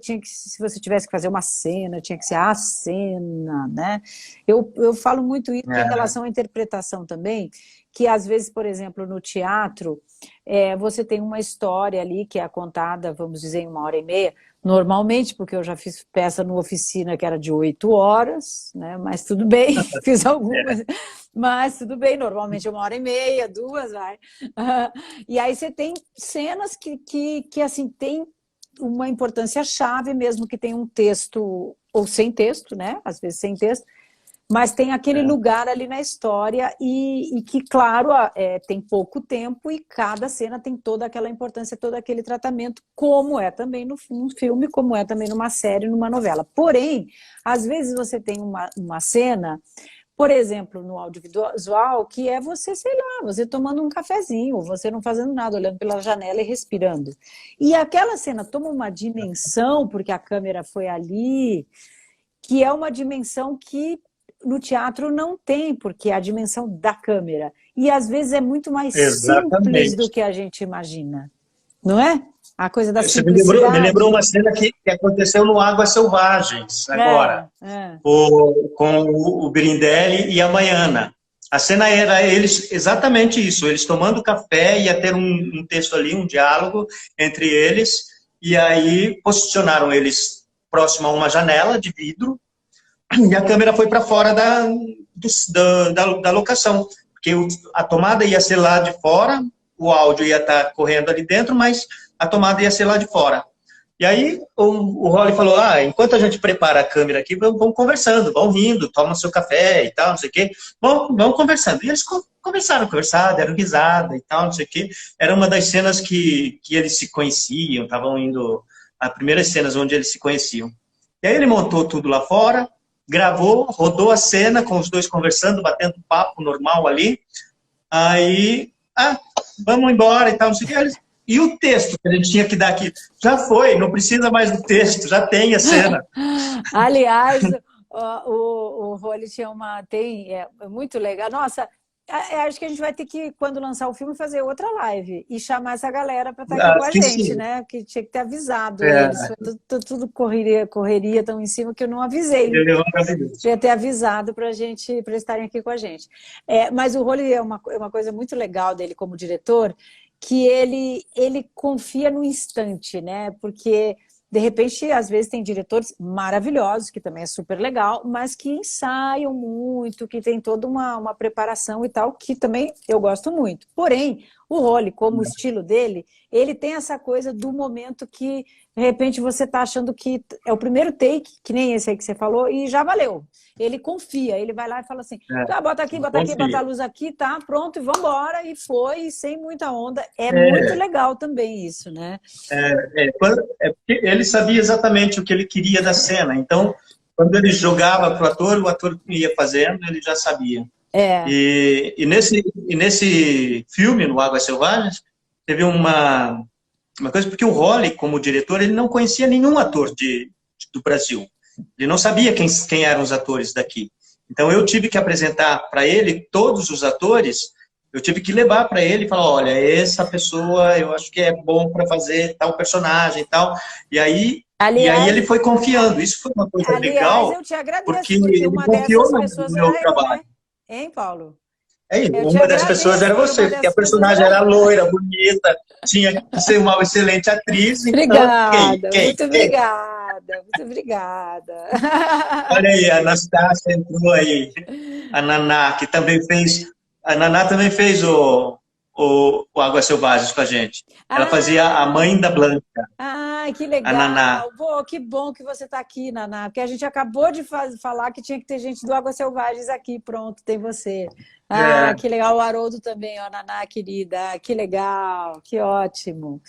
você tivesse que fazer uma cena, tinha que ser a cena, né? Eu falo muito isso em relação à interpretação também, que às vezes, por exemplo, no teatro, você tem uma história ali que é contada, vamos dizer, em 1h30, normalmente, porque eu já fiz peça no Oficina que era de 8 horas, né? Mas tudo bem, fiz algumas... Mas tudo bem, normalmente 1h30, 2, vai. E aí você tem cenas que assim, tem uma importância chave, mesmo que tenha um texto, ou sem texto, né? Às vezes sem texto, mas tem aquele lugar ali na história e que, claro, tem pouco tempo e cada cena tem toda aquela importância, todo aquele tratamento, como é também num filme, como é também numa série, numa novela. Porém, às vezes você tem uma cena... Por exemplo, no audiovisual, que é você, sei lá, você tomando um cafezinho, você não fazendo nada, olhando pela janela e respirando. E aquela cena toma uma dimensão, porque a câmera foi ali, que é uma dimensão que no teatro não tem, porque é a dimensão da câmera. E às vezes é muito mais simples do que a gente imagina. Não é? A coisa da simplicidade. Me lembrou uma cena que aconteceu no Águas Selvagens, agora, com o Birindelli e a Maiana. A cena era exatamente isso, eles tomando café, ia ter um texto ali, um diálogo entre eles, e aí posicionaram eles próximo a uma janela de vidro, e a câmera foi para fora da locação, porque a tomada ia ser lá de fora, o áudio ia estar correndo ali dentro, mas a tomada ia ser lá de fora. E aí o Rolly falou, enquanto a gente prepara a câmera aqui, vamos conversando, vão rindo, tomam seu café e tal, não sei o quê, vão conversando. E eles conversaram, deram risada e tal, não sei o quê. Era uma das cenas que eles se conheciam, estavam indo, as primeiras cenas onde eles se conheciam. E aí ele montou tudo lá fora, gravou, rodou a cena com os dois conversando, batendo papo normal ali. Aí, vamos embora e tal, não sei o quê. E o texto que a gente tinha que dar aqui? Já foi, não precisa mais do texto, já tem a cena. Aliás, o Rolly tinha é muito legal. Nossa, Acho que a gente vai ter que, quando lançar o filme, fazer outra live e chamar essa galera para estar aqui com a que gente, sim. né? Que tinha que ter avisado eles. É, Foi tudo correria tão em cima que eu não avisei. ele é maravilhoso. Devia ter avisado para gente, para estarem aqui com a gente. Mas o Rolly é uma coisa muito legal dele como diretor, que ele confia no instante, né? Porque de repente, às vezes tem diretores maravilhosos, que também é super legal, mas que ensaiam muito, que tem toda uma preparação e tal, que também eu gosto muito. Porém, o Rolly, como o estilo dele, ele tem essa coisa do momento que, de repente, você está achando que é o primeiro take, que nem esse aí que você falou, e já valeu. Ele confia, ele vai lá e fala assim, tá, bota aqui, bota a Confia. luz aqui, tá, pronto, e vambora, e foi, sem muita onda. É muito É, legal também isso, né? porque ele sabia exatamente o que ele queria da cena. Então, quando ele jogava para o ator ia fazendo, ele já sabia. É. E nesse filme, no Águas Selvagens, teve uma coisa, porque o Rolly, como diretor, ele não conhecia nenhum ator do Brasil. Ele não sabia quem eram os atores daqui. Então, eu tive que apresentar para ele todos os atores, eu tive que levar para ele e falar, olha, essa pessoa eu acho que é bom para fazer tal personagem e tal. E aí Aliás, ele foi confiando. Isso foi uma coisa aliás, legal, eu te porque agradeço, porque ele uma confiou dessas no pessoas meu era eu, trabalho. né? Hein, Paulo? Eu te Uma das pessoas agradeço, era porque uma você, porque a dessas pessoas personagem era. era loira, bonita, tinha que ser uma excelente atriz, então quem? Obrigada, Quem? muito Quem? obrigada, muito obrigada. Olha aí, a Anastácia entrou aí, a Naná, que também fez, a Naná também fez o Águas Selvagens com a gente. Ela fazia a Ah, mãe da Blanca, que a Naná. legal. Pô, que bom que você está aqui, Naná, porque a gente acabou de falar que tinha que ter gente do Águas Selvagens aqui. Pronto, tem você. É, Que legal. O Haroldo também, ó, Naná, querida. Que legal, que ótimo.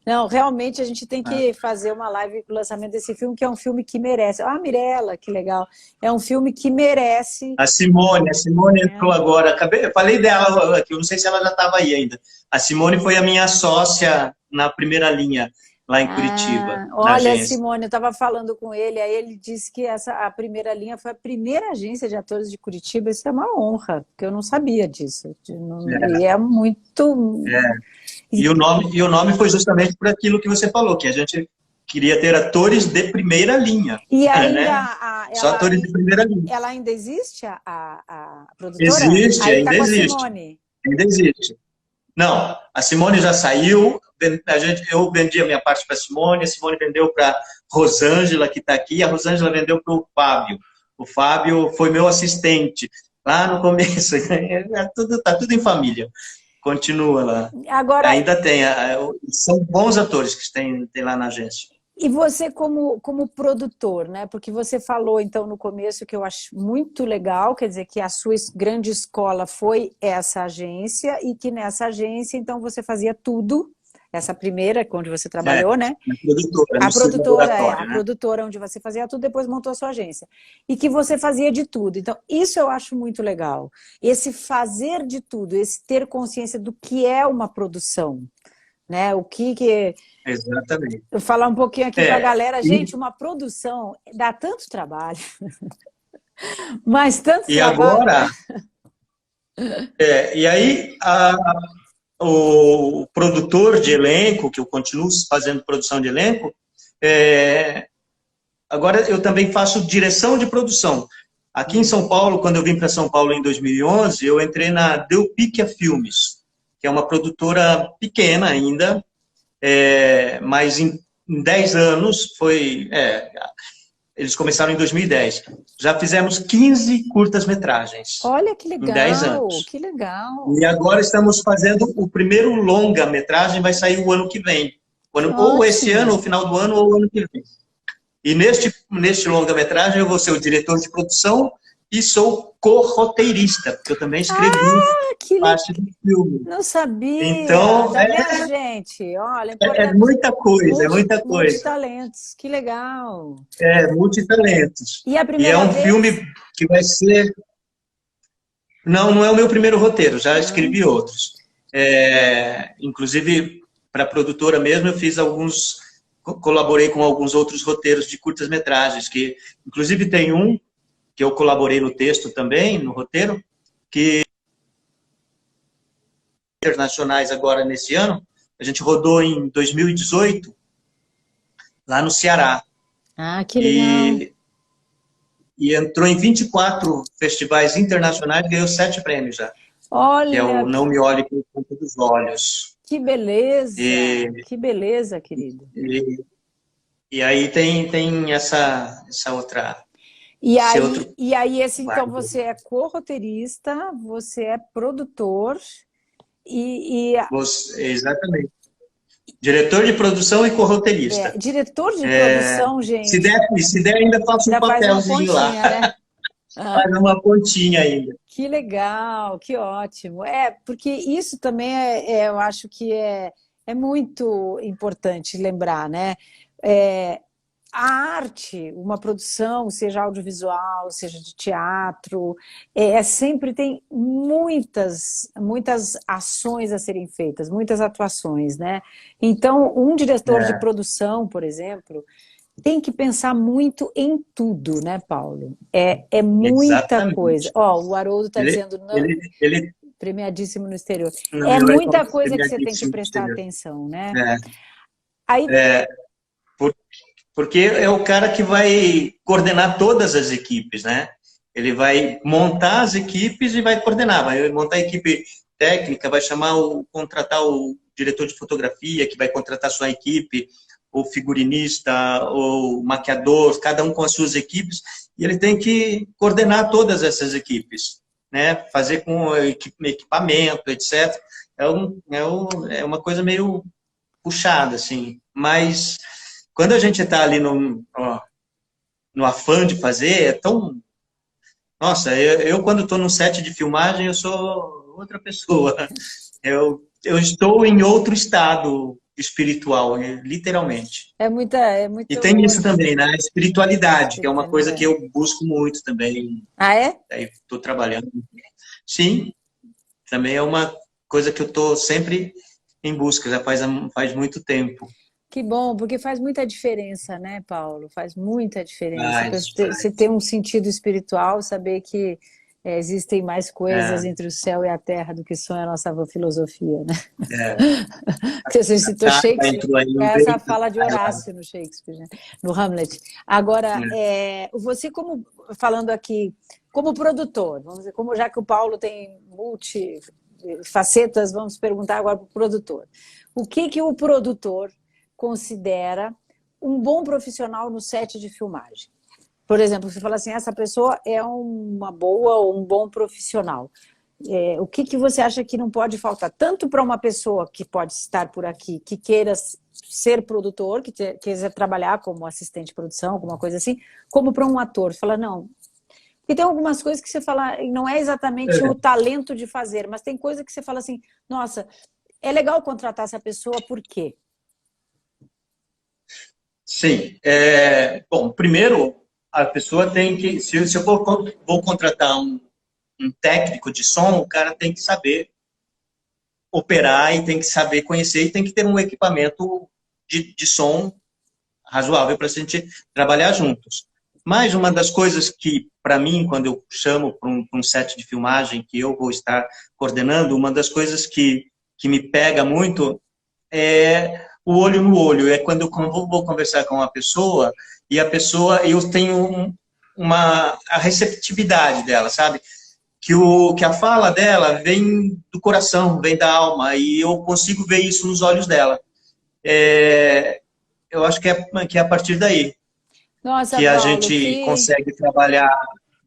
Não, realmente a gente tem que fazer uma live com o lançamento desse filme, que é um filme que merece. Ah, Mirella, que legal. É um filme que merece. a Simone entrou Né? agora. Eu falei dela aqui, eu não sei se ela já estava aí ainda. A Simone foi a minha sócia na primeira linha, lá em Curitiba, na Olha, agência. Simone, eu estava falando com ele, aí ele disse que a primeira linha foi a primeira agência de atores de Curitiba. Isso é uma honra, porque eu não sabia disso. E é muito. E o nome foi justamente por aquilo que você falou, que a gente queria ter atores de primeira linha, E ainda né? Só atores de primeira linha. ela ainda existe, a produtora? Existe, Aí tá ainda com a existe. Simone. Ainda existe. Não, a Simone já saiu, eu vendi a minha parte para a Simone vendeu para Rosângela, que está aqui, a Rosângela vendeu para o Fábio. O Fábio foi meu assistente lá no começo. Tá tudo em família. Continua lá. Agora, Ainda tem. São bons atores que tem lá na agência. e você como produtor, né? Porque você falou então no começo que eu acho muito legal, quer dizer que a sua grande escola foi essa agência e que nessa agência então você fazia tudo, essa primeira onde você É, trabalhou, né? na produtora, A no seu produtora laboratório, a né? produtora onde você fazia tudo, depois montou a sua agência. E que você fazia de tudo. Então, isso eu acho muito legal. Esse fazer de tudo, esse ter consciência do que é uma produção, né? O que Exatamente. eu falar um pouquinho aqui para a É, galera, gente, uma produção dá tanto trabalho, mas tanto e trabalho, né? agora, e aí, o produtor de elenco, que eu continuo fazendo produção de elenco, agora eu também faço direção de produção. Aqui em São Paulo, quando eu vim para São Paulo em 2011, eu entrei na Delpicchia Filmes, que é uma produtora pequena ainda, mas em 10 anos eles começaram em 2010. Já fizemos 15 curtas-metragens Olha que em 10 legal, anos. que legal. E agora estamos fazendo o primeiro longa-metragem, vai sair o ano que vem. Que Ou esse ano, ótimo. ou final do ano, ou o ano que vem. E neste longa-metragem eu vou ser o diretor de produção e sou co-roteirista, porque eu também escrevi Que legal. parte do filme. Não sabia. Então, Tá vendo, gente? Olha, é é importante. muita coisa, é muita coisa. Multitalentos, que legal. Multitalentos. E a E é primeira um vez? filme que vai ser... Não é o meu primeiro roteiro, já Ah, escrevi outros. Inclusive, para a produtora mesmo, eu fiz colaborei com alguns outros roteiros de curtas-metragens, que inclusive tem um que eu colaborei no texto também, no roteiro, que internacionais agora nesse ano. A gente rodou em 2018, lá no Ceará. Ah, que legal. E entrou em 24 festivais internacionais e ganhou 7 prêmios já. Que é Olha, o Não Me Olhe pelo Canto dos Olhos. que beleza, querido. E aí tem essa outra... E aí então, você é co-roteirista, você é produtor Exatamente. Diretor de produção e co-roteirista. Diretor de produção, gente. Se der, ainda faço um papelzinho lá. Né? Faz uma pontinha ainda. Que legal, que ótimo. Porque isso também eu acho que é muito importante lembrar, né? A arte, uma produção, seja audiovisual, seja de teatro, sempre tem muitas ações a serem feitas, muitas atuações, né? Então, um diretor de produção, por exemplo, tem que pensar muito em tudo, né, Paulo? É muita Exatamente. coisa. O Haroldo está dizendo, ele premiadíssimo no exterior. É muita coisa que você tem que prestar atenção, né? Porque é o cara que vai coordenar todas as equipes, né? Ele vai montar as equipes e vai coordenar, vai montar a equipe técnica, vai contratar o diretor de fotografia, que vai contratar sua equipe, o figurinista, o maquiador, cada um com as suas equipes, e ele tem que coordenar todas essas equipes, né? Fazer com equipamento, etc. É uma coisa meio puxada, assim, mas quando a gente está ali no afã de fazer, é tão... Nossa, eu quando estou no set de filmagem, eu sou outra pessoa. Eu estou em outro estado espiritual, literalmente. É muito... E tem isso também, né? A espiritualidade, que é uma coisa que eu busco muito também. Ah, é? Estou trabalhando. Sim, também é uma coisa que eu estou sempre em busca, já faz muito tempo. Que bom, porque faz muita diferença, né, Paulo? Faz muita diferença. Você ter um sentido espiritual, saber que existem mais coisas entre o céu e a terra do que só a nossa filosofia, né? Você citou Shakespeare, essa fala de Horácio no Shakespeare, né? No Hamlet. Agora, você falando aqui, como produtor, vamos dizer, já que o Paulo tem multifacetas, vamos perguntar agora para o produtor. O que o produtor considera um bom profissional no set de filmagem? Por exemplo, você fala assim, essa pessoa é uma boa ou um bom profissional. O que você acha que não pode faltar? Tanto para uma pessoa que pode estar por aqui, que queira ser produtor, que queira trabalhar como assistente de produção, alguma coisa assim, como para um ator. Você fala, não. Porque tem algumas coisas que você fala, não é exatamente o talento de fazer, mas tem coisa que você fala assim, nossa, é legal contratar essa pessoa, por quê? Sim. Bom, primeiro, a pessoa tem que... Se eu vou contratar um técnico de som, o cara tem que saber operar e tem que saber conhecer e tem que ter um equipamento de som razoável para a gente trabalhar juntos. Mas uma das coisas que, para mim, quando eu chamo para um set de filmagem que eu vou estar coordenando, uma das coisas que me pega muito é o olho no olho. É quando eu vou conversar com uma pessoa e eu tenho a receptividade dela, sabe? Que a fala dela vem do coração, vem da alma, e eu consigo ver isso nos olhos dela. Eu acho que é a partir daí. Nossa, que Paulo, a gente consegue trabalhar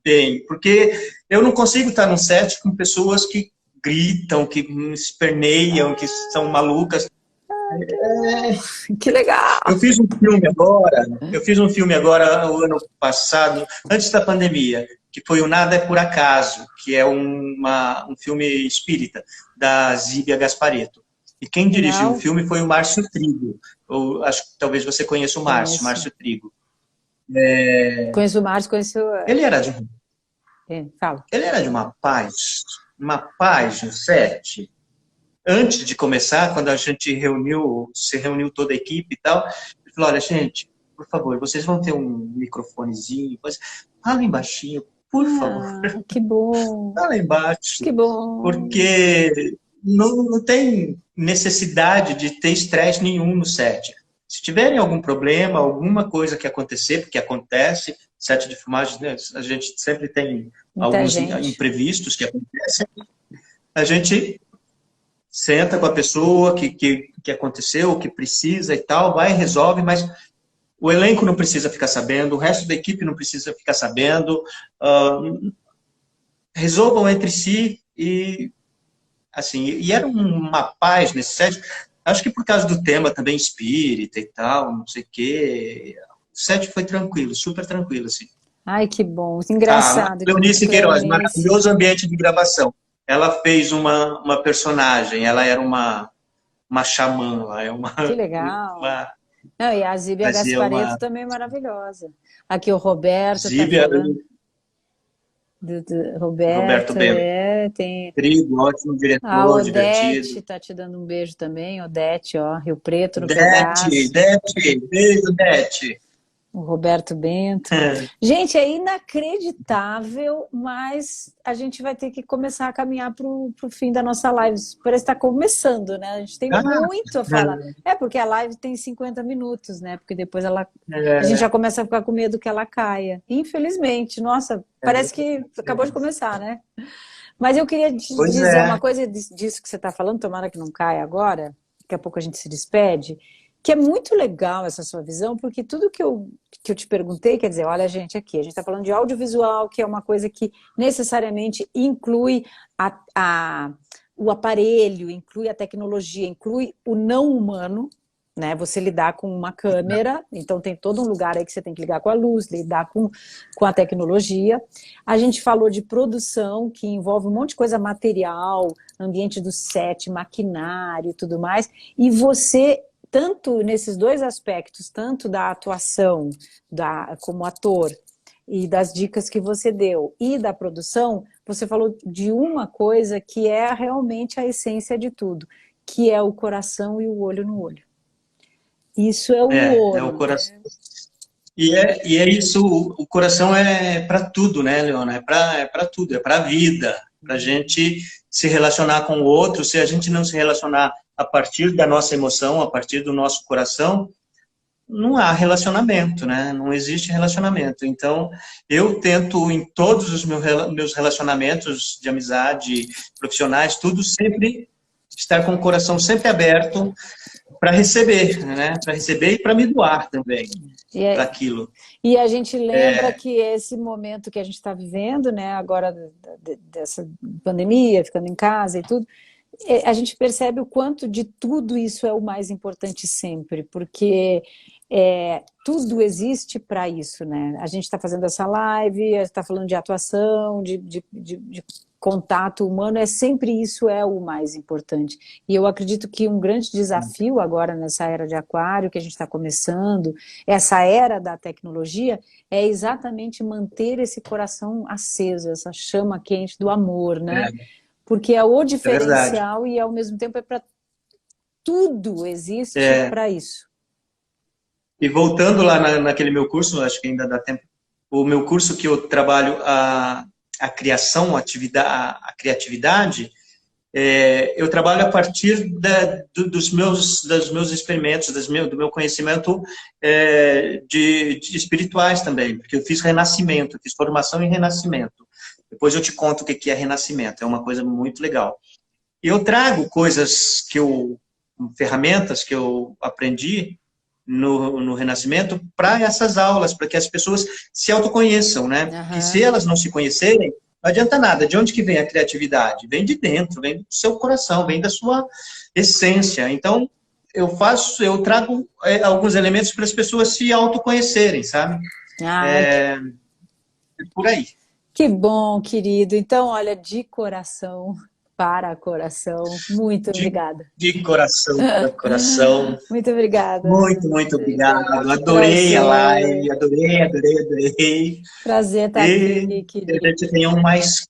bem. Porque eu não consigo estar num set com pessoas que gritam, que esperneiam, que são malucas. Que legal! Eu fiz um filme agora o ano passado, antes da pandemia, que foi o Nada é por Acaso, que é um filme espírita, da Zíbia Gasparetto. E quem dirigiu o filme foi o Márcio Trigo. Acho que talvez você conheça o Márcio Trigo. Conheço o Márcio, conheço... Ele era de uma paz no set. Antes de começar, quando a gente se reuniu toda a equipe e tal, ele falou, olha, gente, por favor, vocês vão ter um microfonezinho, fala embaixinho, por favor. Que bom. Fala embaixo. Que bom. Porque não tem necessidade de ter estresse nenhum no set. Se tiverem algum problema, alguma coisa que acontecer, porque acontece, set de filmagem, né, a gente sempre tem alguns imprevistos que acontecem, a gente senta com a pessoa que aconteceu, o que precisa e tal, vai e resolve, mas o elenco não precisa ficar sabendo, o resto da equipe não precisa ficar sabendo, resolvam entre si e, assim, e era uma paz nesse set, acho que por causa do tema também espírita e tal, não sei o quê, o set foi tranquilo, super tranquilo, assim. Ai, que bom, engraçado. Leonice Queiroz, maravilhoso ambiente de gravação. Ela fez uma personagem, ela era uma xamã lá. Que legal. Não, e a Zíbia Gasparetto também é maravilhosa. Aqui o Roberto Zíbia, tá falando. Roberto Bento. Tem... Trigo, ótimo diretor, a Odete divertido. Tá te dando um beijo também, Odete, ó, Rio Preto, no Odete, beijo, Odete. O Roberto Bento. Gente, é inacreditável, mas a gente vai ter que começar a caminhar para o fim da nossa live. Parece que está começando, né? A gente tem muito a falar. Porque a live tem 50 minutos, né? Porque depois a gente já começa a ficar com medo que ela caia. Infelizmente. Nossa, parece que acabou de começar, né? Mas eu queria dizer uma coisa disso que você está falando, tomara que não caia agora, daqui a pouco a gente se despede, que é muito legal essa sua visão, porque tudo que eu te perguntei, quer dizer, olha, gente, aqui, a gente está falando de audiovisual, que é uma coisa que necessariamente inclui o aparelho, inclui a tecnologia, inclui o não humano, né? Você lidar com uma câmera, então tem todo um lugar aí que você tem que ligar com a luz, lidar com a tecnologia. A gente falou de produção, que envolve um monte de coisa material, ambiente do set, maquinário e tudo mais, e você... tanto nesses dois aspectos, tanto da atuação como ator e das dicas que você deu e da produção, você falou de uma coisa que é realmente a essência de tudo, que é o coração e o olho no olho. Isso é o ouro. É o coração. Né? E é isso, o coração é para tudo, né, Leona? É para tudo, é para a vida, para a gente se relacionar com o outro. Se a gente não se relacionar a partir da nossa emoção, a partir do nosso coração, não há relacionamento, né? Não existe relacionamento. Então, eu tento em todos os meus relacionamentos de amizade, profissionais, tudo sempre estar com o coração sempre aberto para receber, né? Para receber e para me doar também para aquilo. E a gente lembra que esse momento que a gente está vivendo, né? Agora dessa pandemia, ficando em casa e tudo, a gente percebe o quanto de tudo isso é o mais importante sempre, porque tudo existe para isso, né? A gente está fazendo essa live, está falando de atuação, de contato humano, sempre isso é o mais importante. E eu acredito que um grande desafio agora nessa era de aquário, que a gente está começando, essa era da tecnologia, é exatamente manter esse coração aceso, essa chama quente do amor, né? Porque é o diferencial e ao mesmo tempo é para tudo existe para isso. E voltando lá naquele meu curso, acho que ainda dá tempo, o meu curso que eu trabalho a criação, a criatividade, eu trabalho a partir dos meus experimentos, do meu conhecimento de espirituais também, porque eu fiz renascimento, fiz formação em renascimento. Depois eu te conto o que é renascimento, é uma coisa muito legal. E eu trago coisas ferramentas que eu aprendi no renascimento para essas aulas, para que as pessoas se autoconheçam, né? Porque se elas não se conhecerem, não adianta nada. De onde que vem a criatividade? Vem de dentro, vem do seu coração, vem da sua essência. Então, eu trago alguns elementos para as pessoas se autoconhecerem, sabe? É por aí. Que bom, querido. Então, olha, de coração para coração, muito obrigada. De coração para coração. Muito obrigada. Muito obrigado. Adorei a live, adorei. Prazer estar aqui, querido. Que a gente tenha mais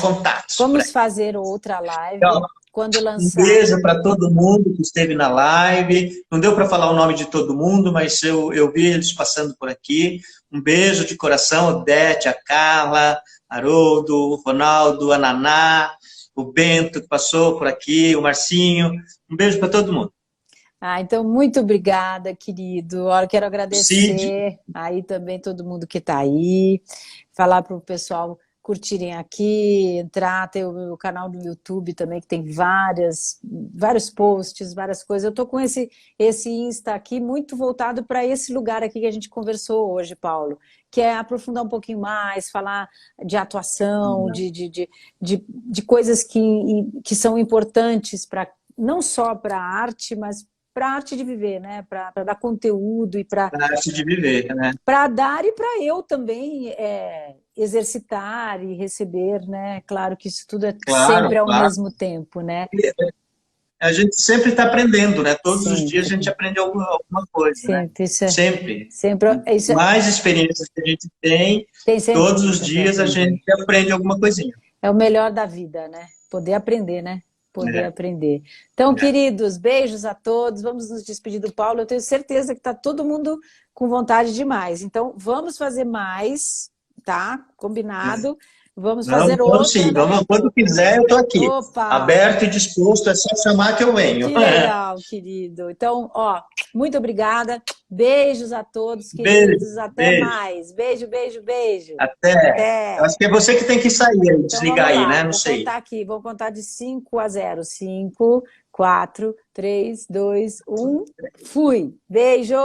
contatos. Vamos fazer outra live. Então, quando lançar. Um beijo para todo mundo que esteve na live. Não deu para falar o nome de todo mundo, mas eu vi eles passando por aqui. Um beijo de coração, Odete, a Carla, Haroldo, Ronaldo, a Naná o Bento, que passou por aqui, o Marcinho. Um beijo para todo mundo. Então, muito obrigada, querido. Eu quero Cid, agradecer aí também todo mundo que está aí, falar para o pessoal curtirem aqui, entrar, ter o meu canal no YouTube também, que tem vários posts, várias coisas. Eu estou com esse Insta aqui muito voltado para esse lugar aqui que a gente conversou hoje, Paulo, que é aprofundar um pouquinho mais, falar de atuação, de coisas que são importantes para não só para a arte, mas para a arte de viver, né? Para dar conteúdo e para a arte de viver, né? Para dar e para eu também exercitar e receber, né? Claro que isso tudo é Claro, sempre ao claro. mesmo tempo, né? A gente sempre está aprendendo, né? Todos os dias a Sempre, gente aprende alguma coisa, né? sempre, Sempre. isso Mais experiências que a gente tem, tem sempre todos os coisa para dias a aprender. gente aprende alguma coisinha. É o melhor da vida, né? Poder aprender, né? Poder É, aprender. Então, é. queridos, beijos a todos. Vamos nos despedir do Paulo. Eu tenho certeza que está todo mundo com vontade de mais. Então, vamos fazer mais, tá? Combinado. Vamos fazer Vamos outro sim, daqui a vamos, quando pouco. quiser eu estou aqui. Opa! Aberto e disposto, é só chamar que eu venho. Que legal, querido. Então, muito obrigada. Beijos a todos, Beijo, queridos. Até beijo. mais. Beijo, beijo, beijo. Até. Eu Até. acho que é você que tem que sair aí, Então desligar vamos aí, lá, né? Não vou sei. contar aqui, vou contar de 5 a 0. 5, 4, 3, 2, 1. Fui. Beijo!